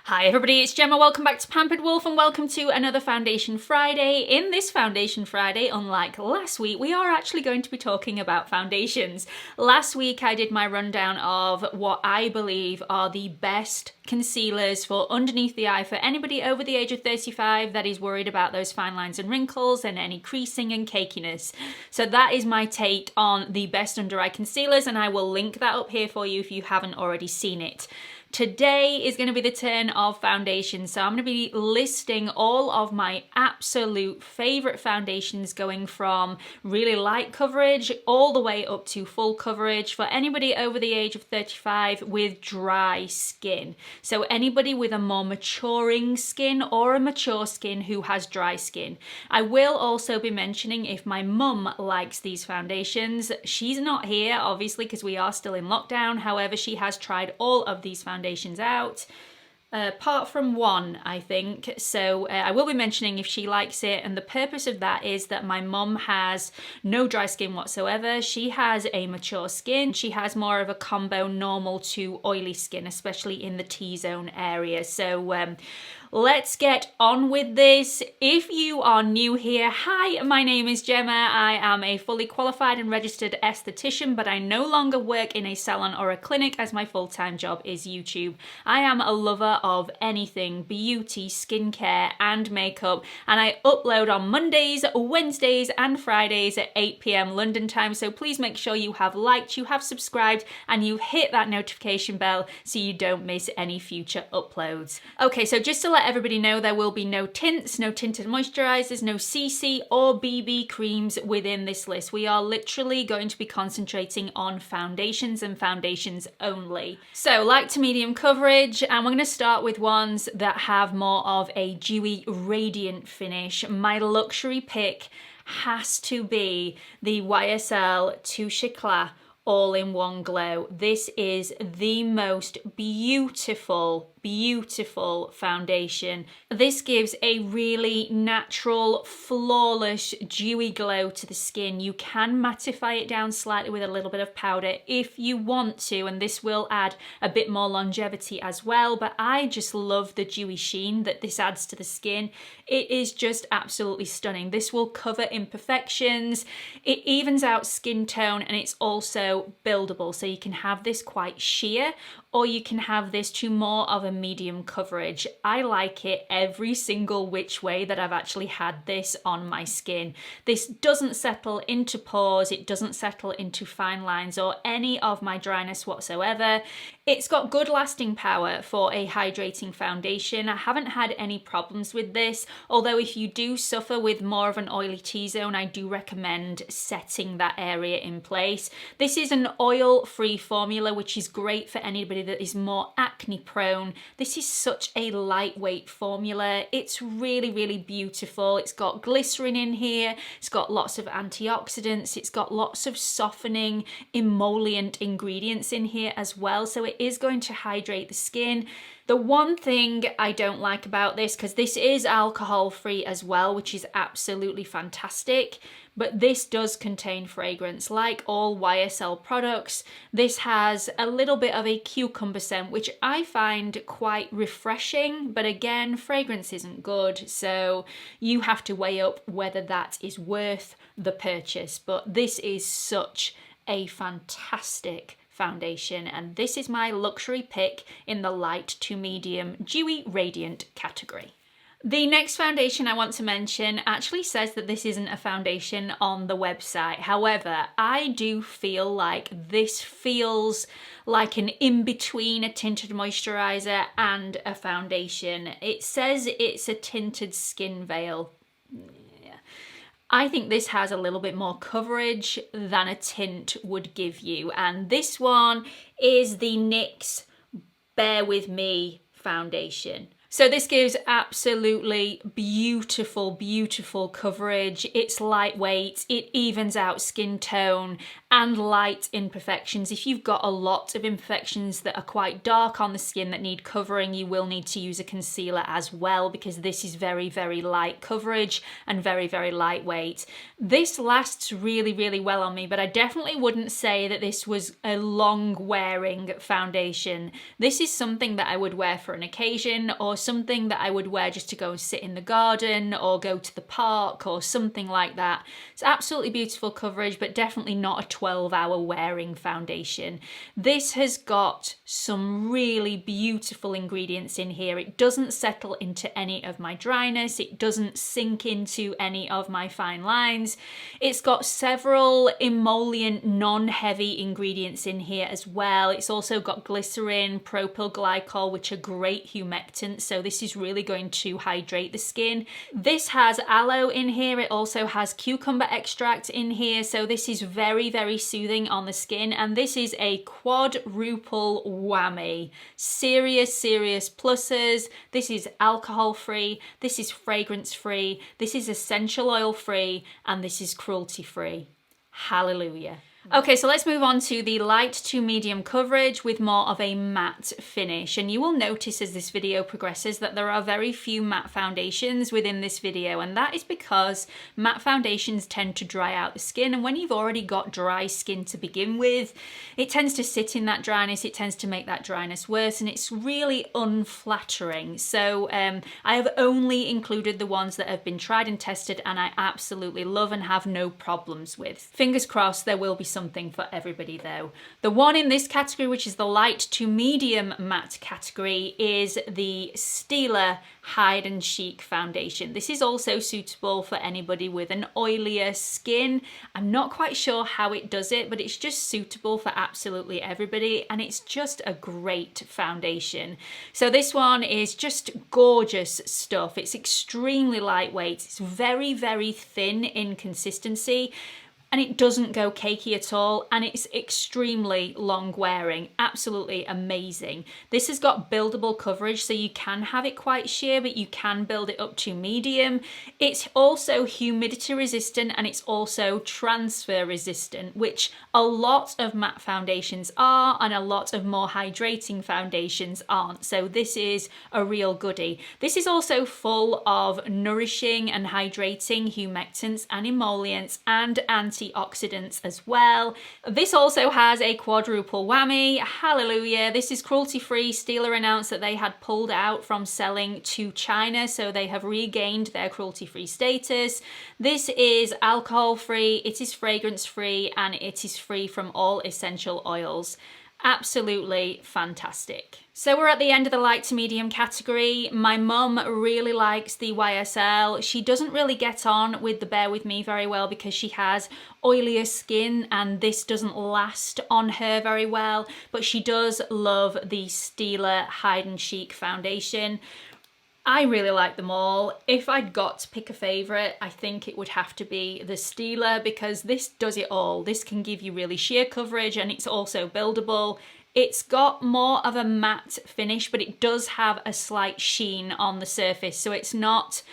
Hi everybody, it's Gemma. Welcome back to Pampered Wolf and welcome to another Foundation Friday. In this Foundation Friday, unlike last week, we are actually going to be talking about foundations. Last week I did my rundown of what I believe are the best concealers for underneath the eye for anybody over the age of 35 that is worried about those fine lines and wrinkles and any creasing and cakiness. So that is my take on the best under eye concealers, and I will link that up here for you if you haven't already seen it. Today is going to be the turn of foundations, so I'm going to be listing all of my absolute favourite foundations, going from really light coverage all the way up to full coverage for anybody over the age of 35 with dry skin. So anybody with a more maturing skin or a mature skin who has dry skin. I will also be mentioning if my mum likes these foundations. She's not here obviously because we are still in lockdown, however she has tried all of these foundations out, apart from one, I think. So I will be mentioning if she likes it, and the purpose of that is that my mum has no dry skin whatsoever. She has a mature skin. She has more of a combo normal to oily skin, especially in the T-zone area. So let's get on with this. If you are new here, hi, my name is Gemma. I am a fully qualified and registered esthetician, but I no longer work in a salon or a clinic as my full-time job is YouTube. I am a lover of anything beauty, skincare, and makeup, and I upload on Mondays, Wednesdays, and Fridays at 8 PM London time, so please make sure you have liked, you have subscribed, and you hit that notification bell so you don't miss any future uploads. Okay, so just to let everybody know, there will be no tints, no tinted moisturizers, no CC or BB creams within this list. We are literally going to be concentrating on foundations and foundations only. So light to medium coverage, and we're going to start with ones that have more of a dewy, radiant finish. My luxury pick has to be the YSL Touche Eclat All-in-One Glow. This is the most beautiful foundation. This gives a really natural, flawless, dewy glow to the skin. You can mattify it down slightly with a little bit of powder if you want to, and this will add a bit more longevity as well, but I just love the dewy sheen that this adds to the skin. It is just absolutely stunning. This will cover imperfections, it evens out skin tone, and it's also buildable, so you can have this quite sheer or you can have this to more of a medium coverage. I like it every single which way that I've actually had this on my skin. This doesn't settle into pores, it doesn't settle into fine lines or any of my dryness whatsoever. It's got good lasting power for a hydrating foundation. I haven't had any problems with this, although if you do suffer with more of an oily T-zone, I do recommend setting that area in place. This is an oil-free formula, which is great for anybody that is more acne prone. This is such a lightweight formula. It's really beautiful. It's got glycerin in here. It's got lots of antioxidants. It's got lots of softening emollient ingredients in here as well. So it is going to hydrate the skin. The one thing I don't like about this, because this is alcohol free as well, which is absolutely fantastic, but this does contain fragrance. Like all YSL products, this has a little bit of a cucumber scent, which I find quite refreshing, but again, fragrance isn't good, so you have to weigh up whether that is worth the purchase. But this is such a fantastic foundation, and this is my luxury pick in the light to medium dewy radiant category. The next foundation I want to mention actually says that this isn't a foundation on the website. However, I do feel like this feels like an in-between a tinted moisturizer and a foundation. It says it's a tinted skin veil. I think this has a little bit more coverage than a tint would give you, and this one is the NYX Bear With Me foundation. So this gives absolutely beautiful coverage. It's lightweight, it evens out skin tone, and light imperfections. If you've got a lot of imperfections that are quite dark on the skin that need covering, you will need to use a concealer as well, because this is very, very light coverage and very, very lightweight. This lasts really, really well on me, but I definitely wouldn't say that this was a long wearing foundation. This is something that I would wear for an occasion, or something that I would wear just to go and sit in the garden or go to the park or something like that. It's absolutely beautiful coverage, but definitely not a 12-hour wearing foundation. This has got some really beautiful ingredients in here. It doesn't settle into any of my dryness. It doesn't sink into any of my fine lines. It's got several emollient, non-heavy ingredients in here as well. It's also got glycerin, propyl glycol, which are great humectants, so this is really going to hydrate the skin. This has aloe in here. It also has cucumber extract in here, so this is very, very soothing on the skin, and this is a quadruple whammy. Serious pluses. This is alcohol free, this is fragrance free, this is essential oil free, and this is cruelty free. Hallelujah. Okay, so let's move on to the light to medium coverage with more of a matte finish. And you will notice as this video progresses that there are very few matte foundations within this video, and that is because matte foundations tend to dry out the skin, and when you've already got dry skin to begin with, it tends to sit in that dryness, it tends to make that dryness worse, and it's really unflattering. So I have only included the ones that have been tried and tested and I absolutely love and have no problems with. Fingers crossed there will be something for everybody though. The one in this category, which is the light to medium matte category, is the STILA Hide and Chic foundation. This is also suitable for anybody with an oilier skin. I'm not quite sure how it does it, but it's just suitable for absolutely everybody, and it's just a great foundation. So this one is just gorgeous stuff. It's extremely lightweight. It's very, very thin in consistency, and it doesn't go cakey at all, and it's extremely long wearing. Absolutely amazing. This has got buildable coverage, so you can have it quite sheer, but you can build it up to medium. It's also humidity resistant, and it's also transfer resistant, which a lot of matte foundations are, and a lot of more hydrating foundations aren't. So this is a real goodie. This is also full of nourishing and hydrating humectants and emollients and antioxidants as well. This also has a quadruple whammy. Hallelujah. This is cruelty free. STILA announced that they had pulled out from selling to China, so they have regained their cruelty free status. This is alcohol free, it is fragrance free, and it is free from all essential oils. Absolutely fantastic. So we're at the end of the light to medium category. My mum really likes the YSL. She doesn't really get on with the Bear With Me very well because she has oilier skin and this doesn't last on her very well, but she does love the STILA Hide and Chic foundation. I really like them all. If I'd got to pick a favourite, I think it would have to be the STILA, because this does it all. This can give you really sheer coverage, and it's also buildable. It's got more of a matte finish, but it does have a slight sheen on the surface, so it's not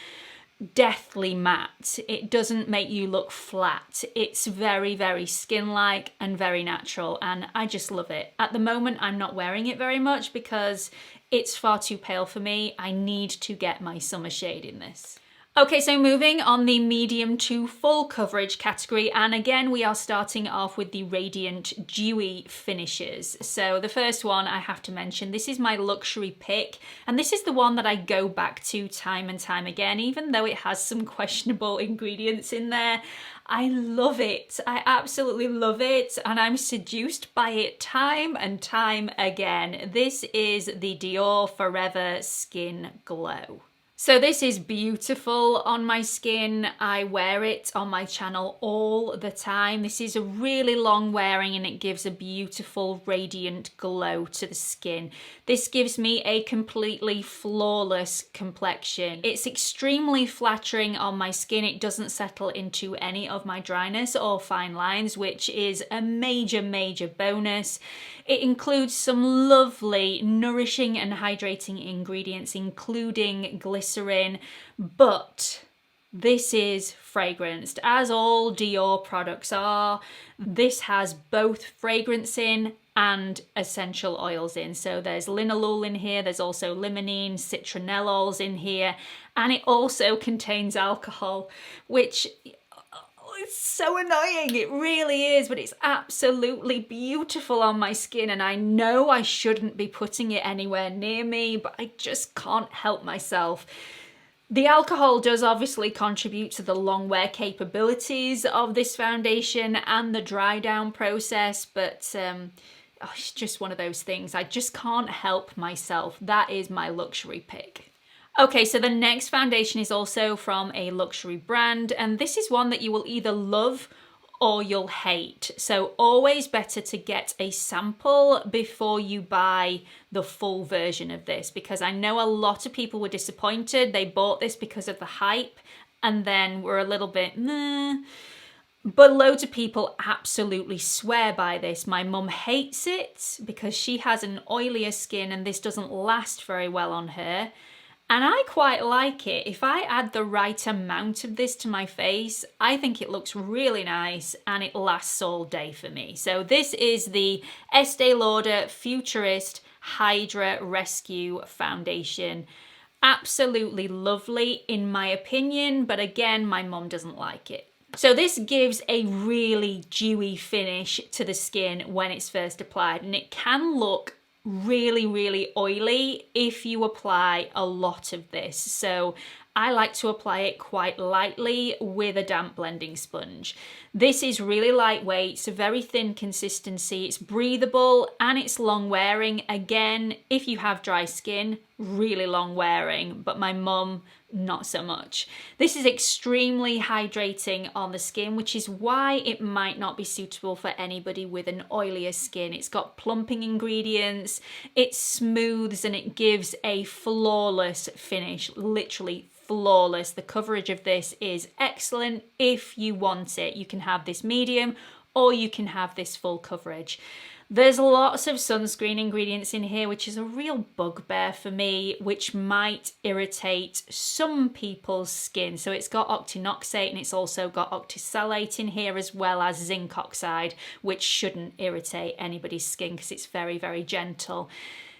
deathly matte. It doesn't make you look flat. It's very, very skin-like and very natural, and I just love it. At the moment, I'm not wearing it very much because it's far too pale for me. I need to get my summer shade in this. Okay, so moving on the medium to full coverage category, and again we are starting off with the Radiant Dewy finishes. So the first one I have to mention, this is my luxury pick, and this is the one that I go back to time and time again, even though it has some questionable ingredients in there. I love it. I absolutely love it, and I'm seduced by it time and time again. This is the Dior Forever Skin Glow. So this is beautiful on my skin. I wear it on my channel all the time. This is a really long wearing and it gives a beautiful radiant glow to the skin. This gives me a completely flawless complexion. It's extremely flattering on my skin. It doesn't settle into any of my dryness or fine lines, which is a major, major bonus. It includes some lovely nourishing and hydrating ingredients, including glycerin, but This is fragranced, as all Dior products are. This has both fragrance in and essential oils in. So there's linalool in here, there's also limonene, citronellols in here, and it also contains alcohol, which it's so annoying. It really is, but it's absolutely beautiful on my skin, and I know I shouldn't be putting it anywhere near me, but I just can't help myself. The alcohol does obviously contribute to the long wear capabilities of this foundation and the dry down process, but it's just one of those things. I just can't help myself. That is my luxury pick. Okay, so the next foundation is also from a luxury brand, and this is one that you will either love or you'll hate. So always better to get a sample before you buy the full version of this, because I know a lot of people were disappointed. They bought this because of the hype and then were a little bit meh. But loads of people absolutely swear by this. My mum hates it because she has an oilier skin and this doesn't last very well on her. And I quite like it. If I add the right amount of this to my face, I think it looks really nice and it lasts all day for me. So this is the Este Lauder Futurist Hydra Rescue Foundation. Absolutely lovely in my opinion, but again, my mum doesn't like it. So this gives a really dewy finish to the skin when it's first applied, and it can look really, really oily if you apply a lot of this. So I like to apply it quite lightly with a damp blending sponge. This is really lightweight, it's a very thin consistency, it's breathable and it's long wearing. Again, if you have dry skin, really long wearing, but my mum, not so much. This is extremely hydrating on the skin, which is why it might not be suitable for anybody with an oilier skin. It's got plumping ingredients, it smooths and it gives a flawless finish, literally flawless. The coverage of this is excellent if you want it. You can have this medium or you can have this full coverage. There's lots of sunscreen ingredients in here, which is a real bugbear for me, which might irritate some people's skin. So it's got octinoxate and it's also got octisalate in here, as well as zinc oxide, which shouldn't irritate anybody's skin because it's very, very gentle.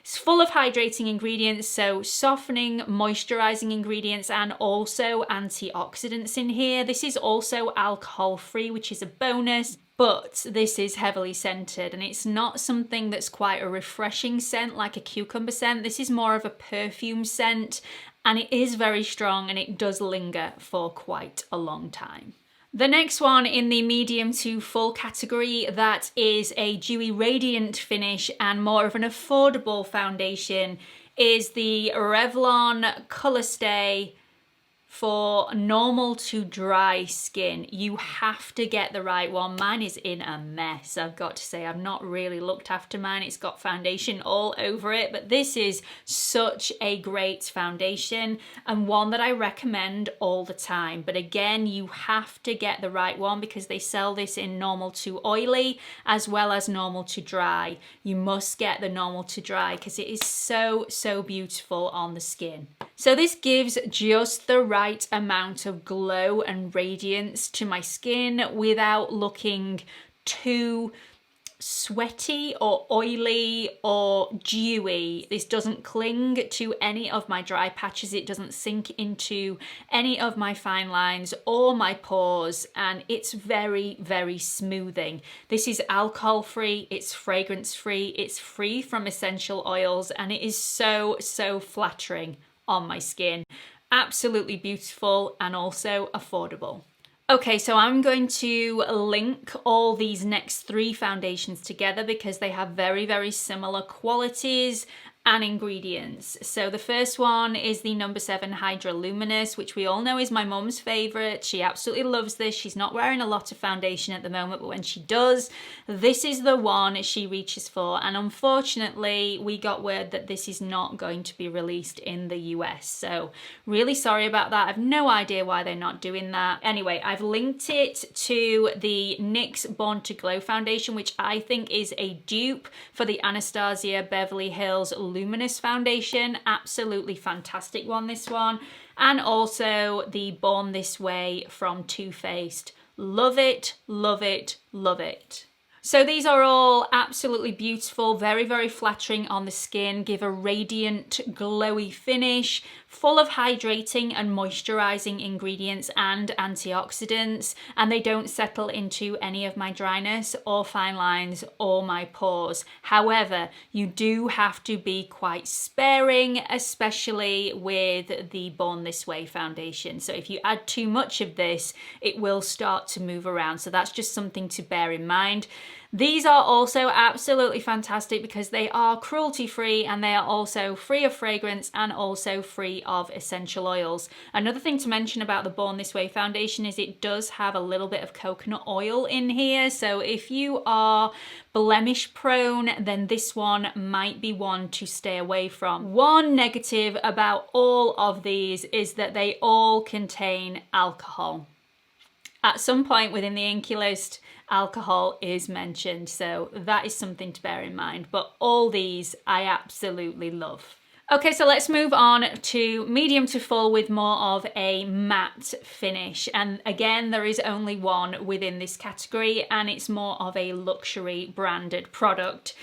It's full of hydrating ingredients, so softening, moisturizing ingredients, and also antioxidants in here. This is also alcohol-free, which is a bonus. But this is heavily scented, and it's not something that's quite a refreshing scent like a cucumber scent. This is more of a perfume scent, and it is very strong and it does linger for quite a long time. The next one in the medium to full category, that is a dewy radiant finish and more of an affordable foundation, is the Revlon Colorstay for normal to dry skin. You have to get the right one. Mine is in a mess, I've got to say. I've not really looked after mine. It's got foundation all over it, but this is such a great foundation and one that I recommend all the time. But again, you have to get the right one because they sell this in normal to oily as well as normal to dry. You must get the normal to dry because it is so, so beautiful on the skin. So this gives just the right amount of glow and radiance to my skin without looking too sweaty or oily or dewy. This doesn't cling to any of my dry patches, it doesn't sink into any of my fine lines or my pores, and it's very, very smoothing. This is alcohol free, it's fragrance free, it's free from essential oils, and it is so, so flattering on my skin. Absolutely beautiful and also affordable. Okay, so I'm going to link all these next three foundations together because they have very, very similar qualities and ingredients. So the first one is the number 7 Hydra Luminous, which we all know is my mum's favorite. She absolutely loves this. She's not wearing a lot of foundation at the moment, but when she does, this is the one she reaches for. And unfortunately, we got word that this is not going to be released in the US. So really sorry about that. I've no idea why they're not doing that. Anyway, I've linked it to the NYX Born to Glow foundation, which I think is a dupe for the Anastasia Beverly Hills Luminous foundation. Absolutely fantastic one, this one. And also the Born This Way from Too Faced. Love it, love it, love it. So these are all absolutely beautiful, very, very flattering on the skin, give a radiant, glowy finish, full of hydrating and moisturizing ingredients and antioxidants, and they don't settle into any of my dryness or fine lines or my pores. However, you do have to be quite sparing, especially with the Born This Way foundation. So if you add too much of this, it will start to move around. So that's just something to bear in mind. These are also absolutely fantastic because they are cruelty-free and they are also free of fragrance and also free of essential oils. Another thing to mention about the Born This Way foundation is it does have a little bit of coconut oil in here. So if you are blemish prone, then this one might be one to stay away from. One negative about all of these is that they all contain alcohol. At some point within the Inky list, alcohol is mentioned, so that is something to bear in mind. But all these I absolutely love. Okay, so let's move on to medium to full with more of a matte finish. And again, there is only one within this category and it's more of a luxury branded product.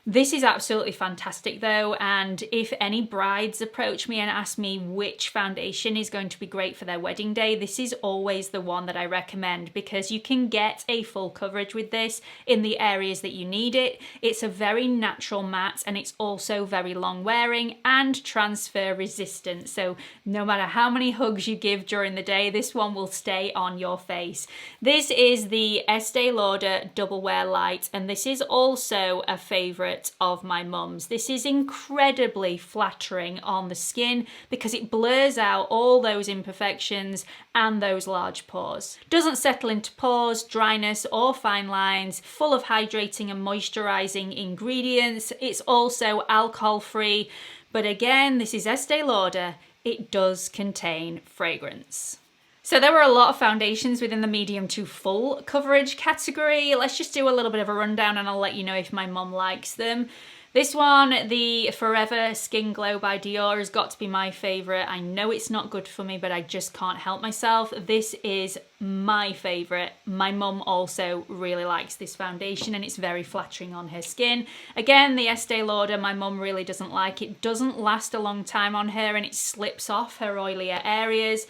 This is absolutely fantastic though, and if any brides approach me and ask me which foundation is going to be great for their wedding day, this is always the one that I recommend because you can get a full coverage with this in the areas that you need it. It's a very natural matte and it's also very long wearing and transfer resistant. So no matter how many hugs you give during the day, this one will stay on your face. This is the Este Lauder Double Wear Light, and this is also a favourite of my mum's. This is incredibly flattering on the skin because it blurs out all those imperfections and those large pores. Doesn't settle into pores, dryness or fine lines, full of hydrating and moisturizing ingredients. It's also alcohol free, but again, this is Este Lauder. It does contain fragrance. So there were a lot of foundations within the medium to full coverage category. Let's just do a little bit of a rundown and I'll let you know if my mum likes them. This one, the Forever Skin Glow by Dior, has got to be my favourite. I know it's not good for me, but I just can't help myself. This is my favourite. My mum also really likes this foundation and it's very flattering on her skin. Again, the Este Lauder, my mum really doesn't like. It doesn't last a long time on her and it slips off her oilier areas.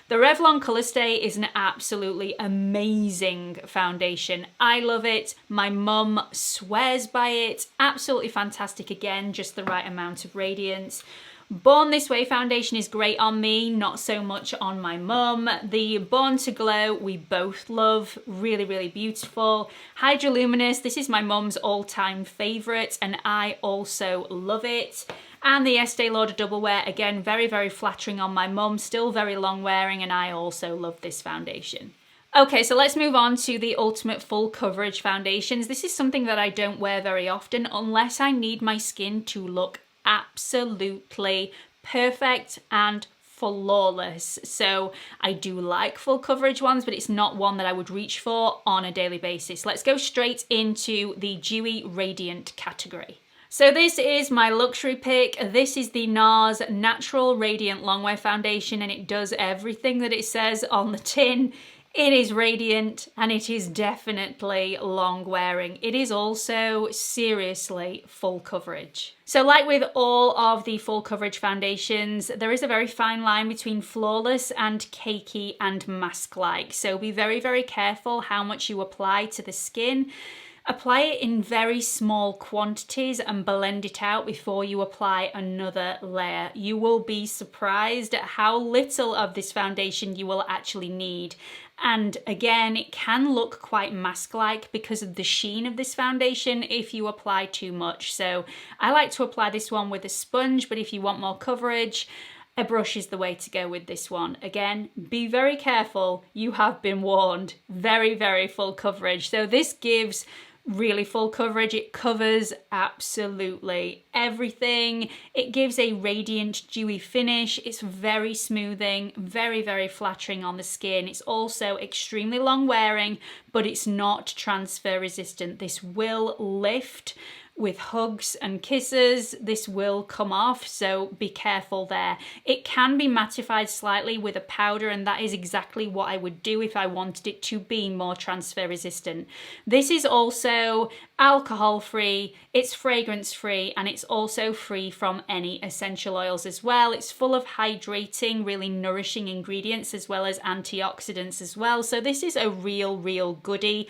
The Revlon Colorstay is an absolutely amazing foundation. I love it. My mum swears by it. Absolutely fantastic again, just the right amount of radiance. Born This Way foundation is great on me, not so much on my mum. The Born to Glow we both love, really, really beautiful. Hydra Luminous, this is my mum's all-time favourite and I also love it. And the Este Lauder Double Wear, again, very, very flattering on my mum, still very long wearing, and I also love this foundation. Okay, so let's move on to the Ultimate Full Coverage foundations. This is something that I don't wear very often unless I need my skin to look absolutely perfect and flawless. So I do like full coverage ones, but it's not one that I would reach for on a daily basis. Let's go straight into the Dewy Radiant category. So this is my luxury pick. This is the NARS Natural Radiant Longwear Foundation and it does everything that it says on the tin. It is radiant and it is definitely long wearing. It is also seriously full coverage. So like with all of the full coverage foundations, there is a very fine line between flawless and cakey and mask-like. So be very, very careful how much you apply to the skin. Apply it in very small quantities and blend it out before you apply another layer. You will be surprised at how little of this foundation you will actually need. And again, it can look quite mask-like because of the sheen of this foundation if you apply too much. So I like to apply this one with a sponge, but if you want more coverage, a brush is the way to go with this one. Again, be very careful. You have been warned. Very, very full coverage. So this gives really full coverage. It covers absolutely everything. It gives a radiant, dewy finish. It's very smoothing, very, very flattering on the skin. It's also extremely long wearing, but it's not transfer resistant. This will lift with hugs and kisses, this will come off, so be careful there. It can be mattified slightly with a powder, and that is exactly what I would do if I wanted it to be more transfer resistant. This is also alcohol free, it's fragrance free, and it's also free from any essential oils as well. It's full of hydrating, really nourishing ingredients as well as antioxidants as well. So this is a real goodie,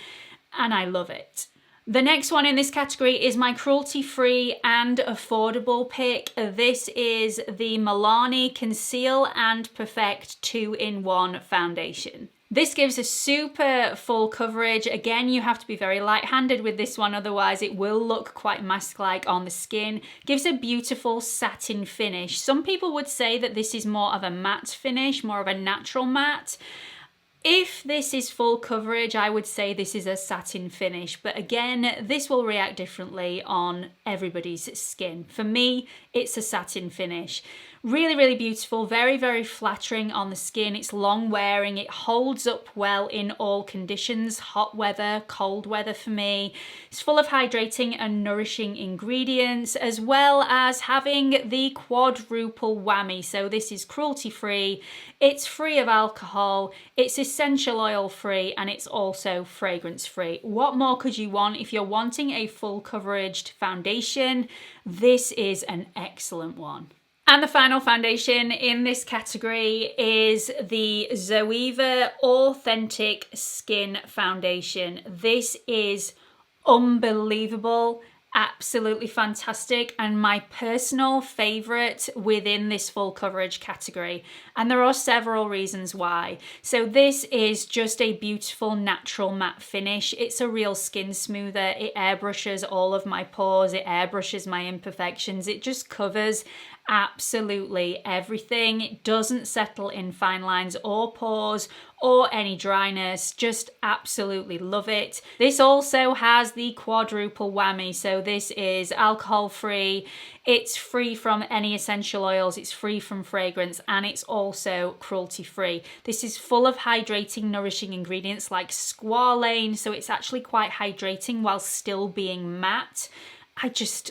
and I love it. The next one in this category is my cruelty-free and affordable pick. This is the Milani Conceal and Perfect 2-in-1 foundation. This gives a super full coverage. Again, you have to be very light-handed with this one, otherwise it will look quite mask-like on the skin. Gives a beautiful satin finish. Some people would say that this is more of a matte finish, more of a natural matte. If this is full coverage, I would say this is a satin finish, but again, this will react differently on everybody's skin. For me, it's a satin finish. Really beautiful, very flattering on the skin. It's long wearing, it holds up well in all conditions, hot weather, cold weather for me. It's full of hydrating and nourishing ingredients, as well as having the quadruple whammy. So this is cruelty free, it's free of alcohol, it's essential oil free, and it's also fragrance free. What more could you want? If you're wanting a full coveraged foundation, this is an excellent one. And the final foundation in this category is the Zoeva Authentic Skin Foundation. This is unbelievable, absolutely fantastic, and my personal favorite within this full coverage category. And there are several reasons why. So this is just a beautiful natural matte finish. It's a real skin smoother. It airbrushes all of my pores. It airbrushes my imperfections. It just covers absolutely everything. It doesn't settle in fine lines or pores or any dryness. Just absolutely love it. This also has the quadruple whammy. So this is alcohol free, it's free from any essential oils, it's free from fragrance, and it's also cruelty free. This is full of hydrating, nourishing ingredients like squalane, so it's actually quite hydrating while still being matte. I just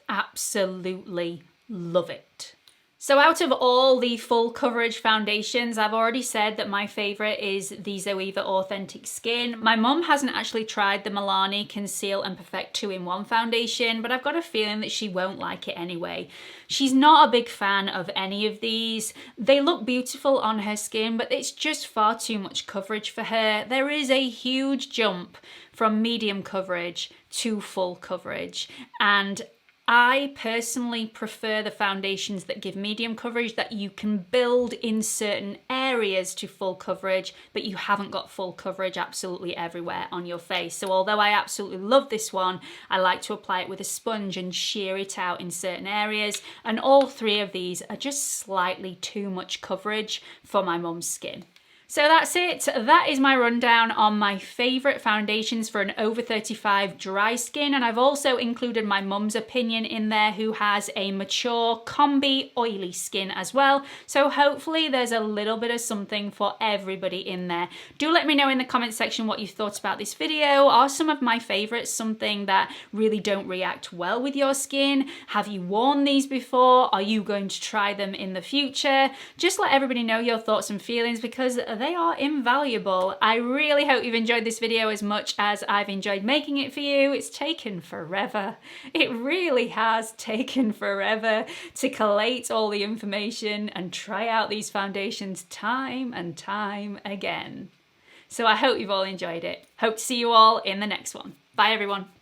absolutely love it. So out of all the full coverage foundations, I've already said that my favorite is the Zoeva Authentic Skin. My mum hasn't actually tried the Milani Conceal and Perfect 2-in-1 foundation, but I've got a feeling that she won't like it anyway. She's not a big fan of any of these. They look beautiful on her skin, but it's just far too much coverage for her. There is a huge jump from medium coverage to full coverage, and I personally prefer the foundations that give medium coverage, that you can build in certain areas to full coverage, but you haven't got full coverage absolutely everywhere on your face. So although I absolutely love this one, I like to apply it with a sponge and sheer it out in certain areas. And all three of these are just slightly too much coverage for my mum's skin. So that's it. That is my rundown on my favourite foundations for an over 35 dry skin, and I've also included my mum's opinion in there, who has a mature combi oily skin as well. So hopefully there's a little bit of something for everybody in there. Do let me know in the comment section what you thought about this video. Are some of my favourites something that really don't react well with your skin? Have you worn these before? Are you going to try them in the future? Just let everybody know your thoughts and feelings, because they are invaluable. I really hope you've enjoyed this video as much as I've enjoyed making it for you. It's taken forever. It really has taken forever to collate all the information and try out these foundations time and time again. So I hope you've all enjoyed it. Hope to see you all in the next one. Bye everyone.